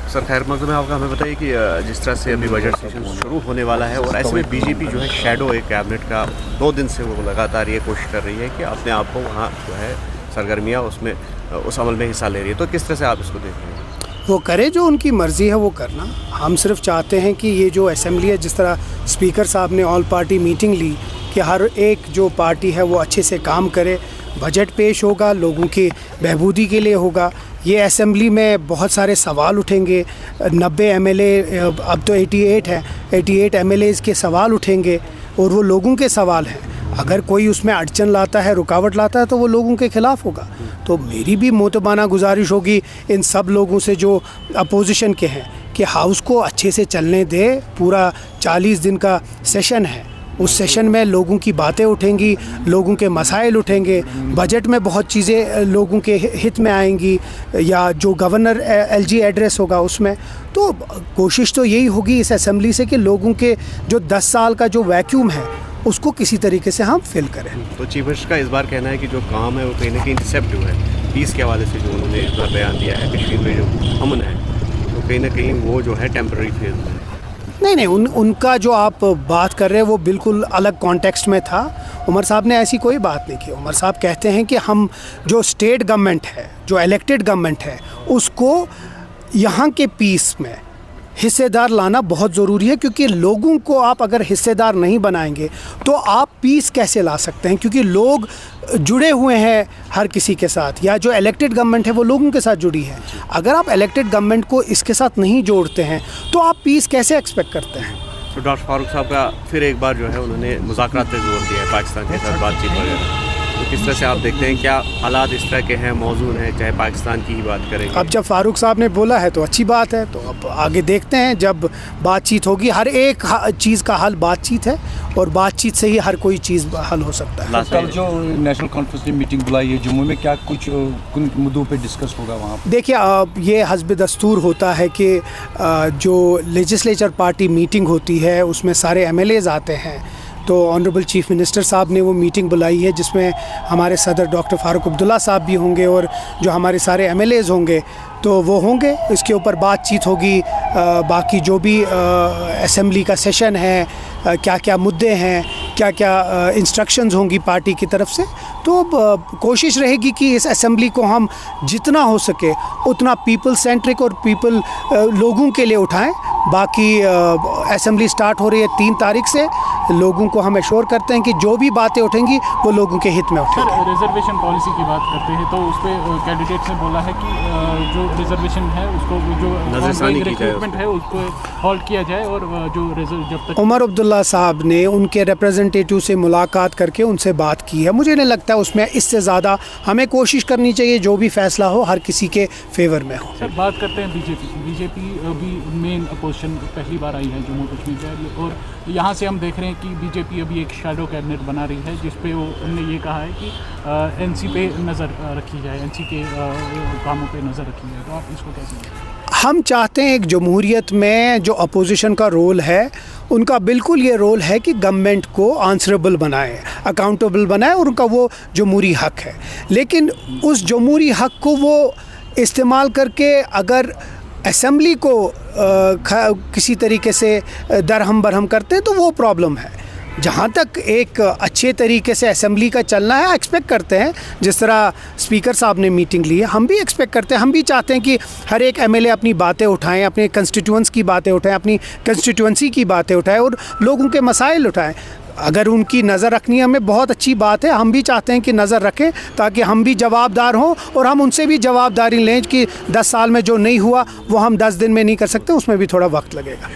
Sir खैर मकदम आपका हमें बताइए कि जिस तरह से अभी बजट सेशन शुरू होने वाला है और ऐसे में बीजेपी जो है शैडो एक कैबिनेट का 2 दिन से वो लगातार ये कोशिश कर रही है कि अपने आप को वहाँ जो है सरगर्मियाँ उसमें उस अमल में हिस्सा ले रही है, तो किस तरह से आप इसको देख रहे हैं? वो करे, जो उनकी मर्ज़ी है वो करना। हम सिर्फ चाहते हैं कि ये जो असेंबली है, जिस तरह स्पीकर साहब ने ऑल पार्टी मीटिंग ली कि हर एक जो पार्टी है वो अच्छे से काम करे, बजट पेश होगा, लोगों की बहबूदी के लिए होगा। ये असेंबली में बहुत सारे सवाल उठेंगे, 90 MLA, अब तो 88 है, 88 MLAs के सवाल उठेंगे और वो लोगों के सवाल हैं। अगर कोई उसमें अड़चन लाता है, रुकावट लाता है, तो वो लोगों के ख़िलाफ़ होगा। तो मेरी भी मोतबाना गुजारिश होगी इन सब लोगों से जो अपोजिशन के हैं कि हाउस को अच्छे से चलने दे। पूरा 40 दिन का सेशन है, उस सेशन में लोगों की बातें उठेंगी, लोगों के मसाइल उठेंगे, बजट में बहुत चीज़ें लोगों के हित में आएंगी, या जो गवर्नर LG एड्रेस होगा उसमें। तो कोशिश तो यही होगी इस असेंबली से कि लोगों के जो 10 साल का जो वैक्यूम है उसको किसी तरीके से हम फिल करें। तो चीफ मिनिस्टर का इस बार कहना है कि जो काम है वो कहीं ना कहीं इंटरसेप्ट हुआ है, पीस के हवाले से जो उन्होंने इस बार बयान दिया है, कश्मीर में जो अमन है तो कहीं ना कहीं वो जो है टेम्पररी फेज में है। नहीं, उनका जो आप बात कर रहे हैं वो बिल्कुल अलग कॉन्टेक्स्ट में था। उमर साहब ने ऐसी कोई बात नहीं की। उमर साहब कहते हैं कि हम जो स्टेट गवर्नमेंट है, जो इलेक्टेड गवर्नमेंट है, उसको यहाँ के पीस में हिस्सेदार लाना बहुत ज़रूरी है, क्योंकि लोगों को आप अगर हिस्सेदार नहीं बनाएंगे तो आप पीस कैसे ला सकते हैं? क्योंकि लोग जुड़े हुए हैं हर किसी के साथ, या जो इलेक्टेड गवर्नमेंट है वो लोगों के साथ जुड़ी है। अगर आप इलेक्टेड गवर्नमेंट को इसके साथ नहीं जोड़ते हैं तो आप पीस कैसे एक्सपेक्ट करते हैं? तो डॉक्टर फारूक साहब का फिर एक बार जो है उन्होंने मुज़ाकरात पे जोर दिया है पाकिस्तान के साथ बातचीत वगैरह, तो किस तरह से आप देखते हैं? क्या हालात इस तरह के हैं, मौजूद हैं, चाहे पाकिस्तान की ही बात करें? अब जब फारूक साहब ने बोला है तो अच्छी बात है, तो अब आगे देखते हैं जब बातचीत होगी। हर एक चीज़ का हल बातचीत है और बातचीत से ही हर कोई चीज़ हल हो सकता है। कल जो नेशनल कॉन्फ्रेंस की मीटिंग बुलाई है जम्मू में, क्या कुछ किन मुद्दों पे डिस्कस होगा वहाँ पर? देखिए, ये हस्ब दस्तूर होता है कि जो लेजिस्लेचर पार्टी मीटिंग होती है उसमें सारे MLAs आते हैं। तो ऑनरेबल चीफ मिनिस्टर साहब ने वो मीटिंग बुलाई है जिसमें हमारे सदर डॉक्टर फारूक अब्दुल्ला साहब भी होंगे और जो हमारे सारे MLAs होंगे तो वो होंगे। इसके ऊपर बातचीत होगी। बाकी जो भी असेंबली का सेशन है, क्या क्या मुद्दे हैं, क्या क्या इंस्ट्रक्शंस होंगी पार्टी की तरफ से, तो कोशिश रहेगी कि इस असेंबली को हम जितना हो सके उतना पीपल सेंट्रिक और लोगों के लिए उठाएं। बाकी असेंबली स्टार्ट हो रही है 3 तारीख से। लोगों को हम एश्योर करते हैं कि जो भी बातें उठेंगी वो लोगों के हित में उठेंगी। सर, रिजर्वेशन पॉलिसी की बात करते हैं तो उस पर कैंडिडेट्स ने बोला है कि जो रिजर्वेशन है उसको, जो रिक्रूटमेंट है उसको हॉल्ट किया जाए, और जो जब तक उमर अब्दुल्ला साहब ने उनके रिप्रेजेंटेटिव से मुलाकात करके उनसे बात की है। मुझे नहीं लगता उसमें इससे ज़्यादा हमें कोशिश करनी चाहिए जो भी फैसला हो हर किसी के फेवर में हो। सर, बात करते हैं बीजेपी अभी मेन अपोजिशन पहली बार आई है जम्मू कश्मीर में, और यहाँ से हम देख रहे हैं कि बीजेपी अभी एक शैडो कैबिनेट बना रही है जिसपे उन्होंने ये कहा है कि NC पे नज़र रखी जाए, NC के कामों पे नज़र रखी जाए। तो आप इसको कैसे देखते हैं? हम चाहते हैं एक जमहूरियत में जो अपोजिशन का रोल है उनका बिल्कुल ये रोल है कि गवर्नमेंट को आंसरेबल बनाए, अकाउंटेबल बनाए, और उनका वो जमहूरी हक है। लेकिन उस जमहूरी हक को वो इस्तेमाल करके अगर असेंबली को किसी तरीके से दरहम बरहम करते हैं तो वो प्रॉब्लम है। जहाँ तक एक अच्छे तरीके से असेंबली का चलना है, एक्सपेक्ट करते हैं जिस तरह स्पीकर साहब ने मीटिंग ली है, हम भी एक्सपेक्ट करते हैं, हम भी चाहते हैं कि हर एक MLA अपनी बातें उठाएं, अपने कंस्टिट्यूएंट्स की बातें उठाएं, अपनी कंस्टिट्यूएंसी की बातें उठाएं और लोगों के मसाइल उठाएं। अगर उनकी नज़र रखनी है हमें बहुत अच्छी बात है, हम भी चाहते हैं कि नज़र रखें ताकि हम भी जवाबदार हों और हम उनसे भी जवाबदारी लें कि 10 साल में जो नहीं हुआ वो हम 10 दिन में नहीं कर सकते, उसमें भी थोड़ा वक्त लगेगा।